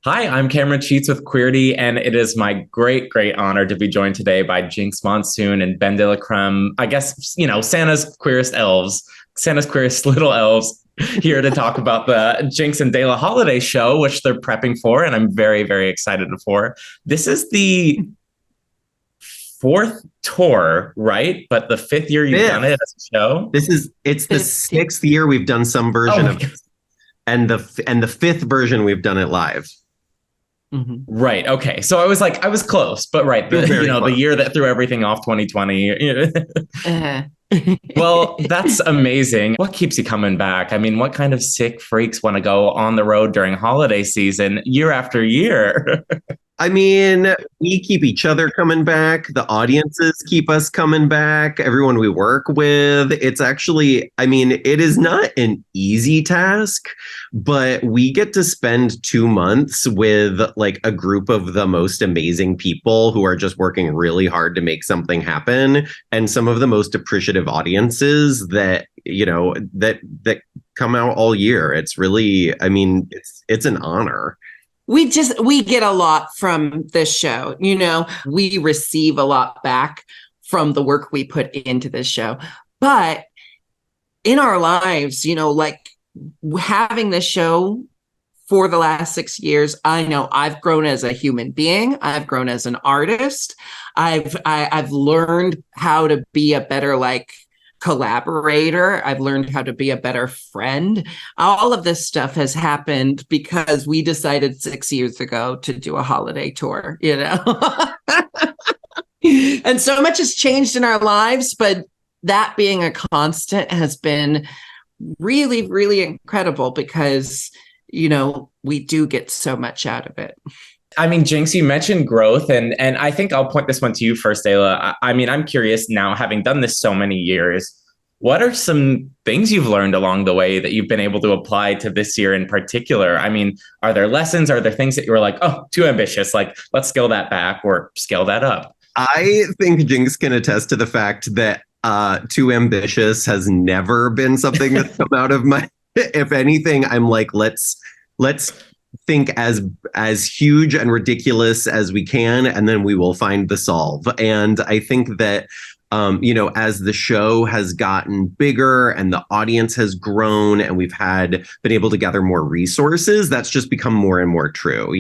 Hi, I'm Cameron Cheats with Queerty, and it is my great honor to be joined today by Jinkx Monsoon and BenDeLaCreme. I guess, Santa's queerest elves, Santa's queerest little elves, here to talk about the Jinkx and DeLa Holiday Show, which they're prepping for, and I'm very excited for. This is the fourth tour, right? But the fifth year you've done it as a show? It's the sixth year we've done some version of it, and the fifth version we've done it live. Mm-hmm. Right. Okay. So I was close, but right. The year that threw everything off, 2020. Well, that's amazing. What keeps you coming back? I mean, what kind of sick freaks want to go on the road during holiday season year after year? I mean, we keep each other coming back. The audiences keep us coming back. Everyone we work with. It's actually, it is not an easy task, but we get to spend 2 months with like a group of the most amazing people who are just working really hard to make something happen. And some of the most appreciative audiences that come out all year. It's really, it's an honor. We get a lot from this show. We receive a lot back from the work we put into this show. But in our lives, like having this show for the last 6 years, I know I've grown as a human being. I've grown as an artist. I've learned how to be a better collaborator. I've learned how to be a better friend. All of this stuff has happened because we decided 6 years ago to do a holiday tour, And so much has changed in our lives, but that being a constant has been really incredible because, we do get so much out of it. I mean, Jinkx, you mentioned growth, and I think I'll point this one to you first, DeLa. I'm curious now, having done this so many years, what are some things you've learned along the way that you've been able to apply to this year in particular? I mean, are there lessons? Are there things that you were like, oh, too ambitious, like let's scale that back or scale that up? I think Jinkx can attest to the fact that too ambitious has never been something that's come out of my, if anything, I'm like, let's think as huge and ridiculous as we can, and then we will find the solve. And I think that as the show has gotten bigger and the audience has grown and we've been able to gather more resources, that's just become more and more true.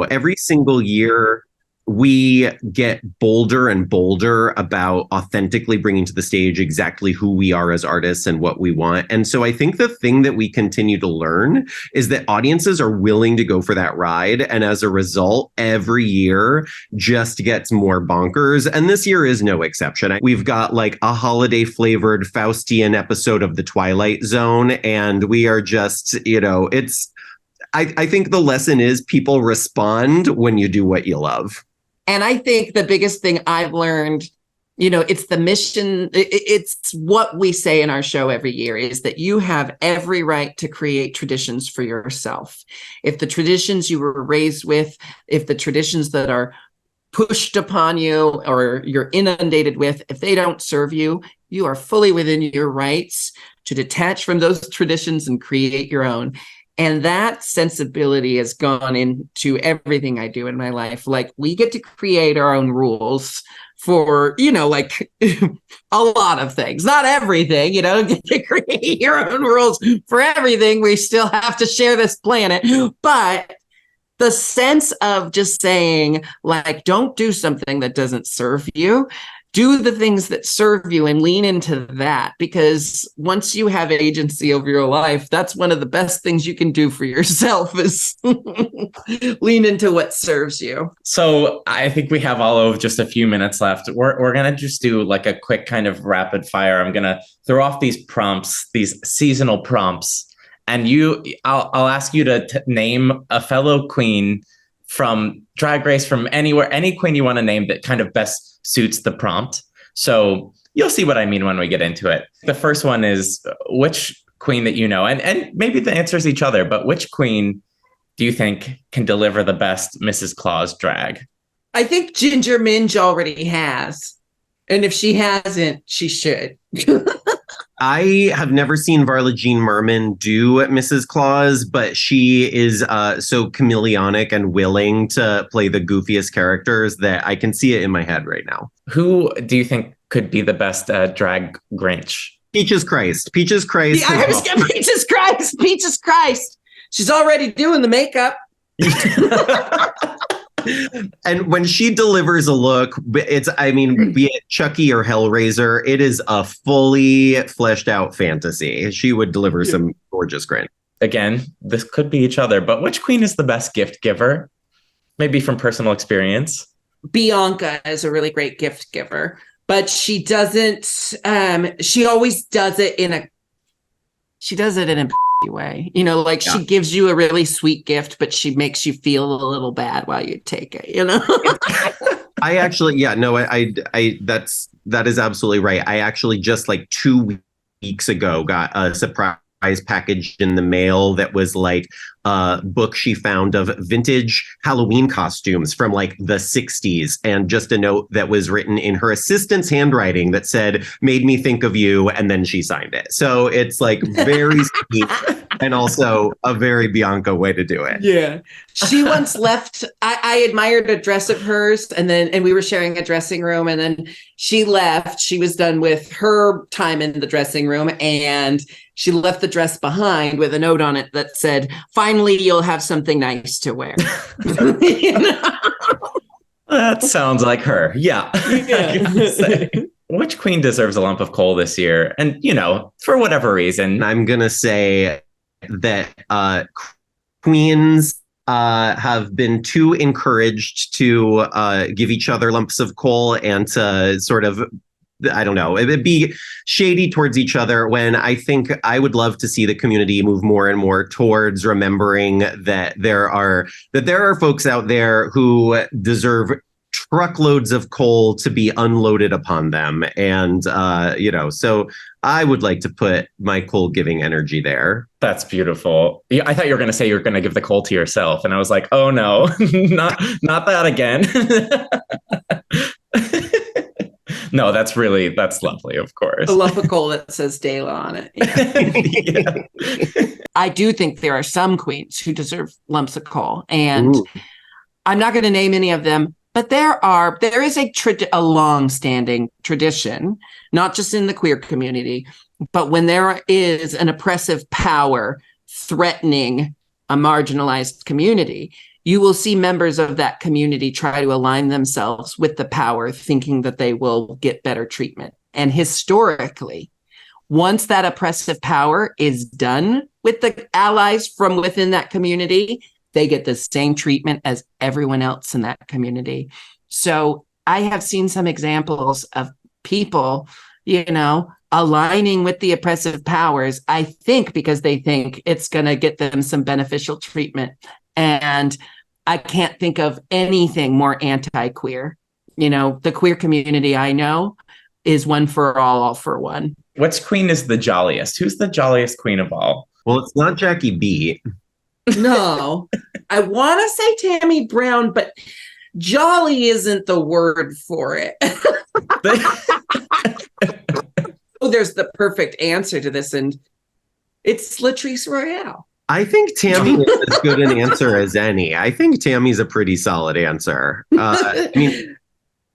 Every single year we get bolder and bolder about authentically bringing to the stage exactly who we are as artists and what we want. And so I think the thing that we continue to learn is that audiences are willing to go for that ride. And as a result, every year just gets more bonkers. And this year is no exception. We've got like a holiday flavored Faustian episode of The Twilight Zone. And we are just, I think the lesson is people respond when you do what you love. And I think the biggest thing I've learned, it's the mission. It's what we say in our show every year is that you have every right to create traditions for yourself. If the traditions you were raised with, if the traditions that are pushed upon you or you're inundated with, if they don't serve you, you are fully within your rights to detach from those traditions and create your own. And that sensibility has gone into everything I do in my life. Like we get to create our own rules for, a lot of things, not everything, get to create your own rules for everything. We still have to share this planet, but the sense of just saying like, don't do something that doesn't serve you. Do the things that serve you and lean into that, because once you have agency over your life, that's one of the best things you can do for yourself is lean into what serves you. So I think we have all of just a few minutes left. We're going to just do like a quick kind of rapid fire. I'm going to throw off these prompts, these seasonal prompts, and I'll ask you to name a fellow queen from Drag Race, from anywhere, any queen you want to name that kind of best suits the prompt. So you'll see what I mean when we get into it. The first one is which queen that and maybe the answer is each other, but which queen do you think can deliver the best Mrs. Claus drag? I think Ginger Minj already has. And if she hasn't, she should. I have never seen Varla Jean Merman do Mrs. Claus, but she is so chameleonic and willing to play the goofiest characters that I can see it in my head right now. Who do you think could be the best drag Grinch? Peaches Christ. Peaches Christ. Yeah, I was gonna Peaches Christ. Peaches Christ. She's already doing the makeup. And when she delivers a look, be it Chucky or Hellraiser, it is a fully fleshed out fantasy. She would deliver some gorgeous Grinch. Again, this could be each other, but which queen is the best gift giver? Maybe from personal experience. Bianca is a really great gift giver, but she doesn't, she always does it in a way, she gives you a really sweet gift, but she makes you feel a little bad while you take it, I actually, that is absolutely right. I actually just like 2 weeks ago got a surprise package in the mail that was like a book she found of vintage Halloween costumes from like the 60s, and just a note that was written in her assistant's handwriting that said, "Made me think of you," and then she signed it. So it's like very sweet and also a very Bianca way to do it. Yeah. She once left, I admired a dress of hers, and we were sharing a dressing room, and then she left. She was done with her time in the dressing room, and she left the dress behind with a note on it that said, "Finally, you'll have something nice to wear." That sounds like her. Yeah. Which queen deserves a lump of coal this year? And, for whatever reason. I'm going to say that queens have been too encouraged to give each other lumps of coal and to sort of, I don't know, it'd be shady towards each other, when I think I would love to see the community move more and more towards remembering that there are folks out there who deserve truckloads of coal to be unloaded upon them. And, so I would like to put my coal giving energy there. That's beautiful. Yeah, I thought you were going to say you're going to give the coal to yourself. And I was like, oh no, not that again. No, that's lovely, of course. A lump of coal that says DeLa on it. Yeah. I do think there are some queens who deserve lumps of coal. And I'm not going to name any of them, but there is a long-standing tradition, not just in the queer community, but when there is an oppressive power threatening a marginalized community, you will see members of that community try to align themselves with the power, thinking that they will get better treatment. And historically, once that oppressive power is done with the allies from within that community, they get the same treatment as everyone else in that community. So I have seen some examples of people, aligning with the oppressive powers, I think because they think it's going to get them some beneficial treatment. And I can't think of anything more anti-queer. The queer community I know is one for all for one. Which queen is the jolliest? Who's the jolliest queen of all? Well, it's not Jackie B. No, I want to say Tammy Brown, but jolly isn't the word for it. Oh, there's the perfect answer to this, and it's Latrice Royale. I think Tammy is as good an answer as any. I think Tammy's a pretty solid answer.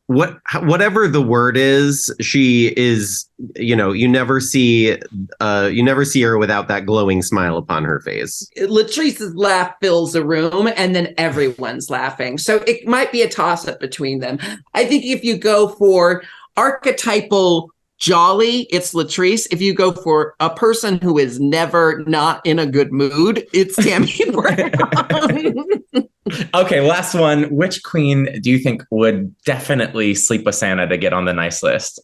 Whatever the word is, she is, you never see her without that glowing smile upon her face. Latrice's laugh fills a room, and then everyone's laughing. So it might be a toss-up between them. I think if you go for archetypal jolly, it's Latrice. If you go for a person who is never not in a good mood, it's Tammy Brown. Okay, last one. Which queen do you think would definitely sleep with Santa to get on the nice list?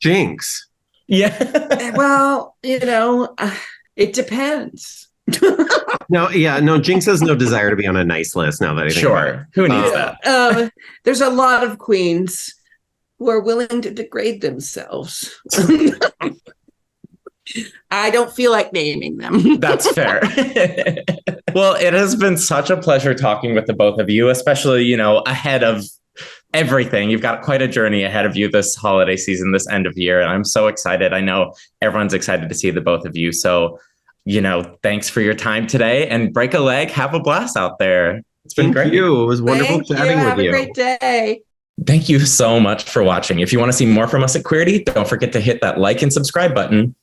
Jinkx. Yeah. Well, it depends. No, Jinkx has no desire to be on a nice list now that I think about it. Who needs that? There's a lot of queens who are willing to degrade themselves. I don't feel like naming them. That's fair. Well, it has been such a pleasure talking with the both of you, especially, ahead of everything. You've got quite a journey ahead of you this holiday season, this end of year. And I'm so excited. I know everyone's excited to see the both of you. So, thanks for your time today, and break a leg. Have a blast out there. It's been great. Thank you. It was wonderful chatting Have with you. a great day. Thank you so much for watching. If you want to see more from us at Queerty, don't forget to hit that like and subscribe button.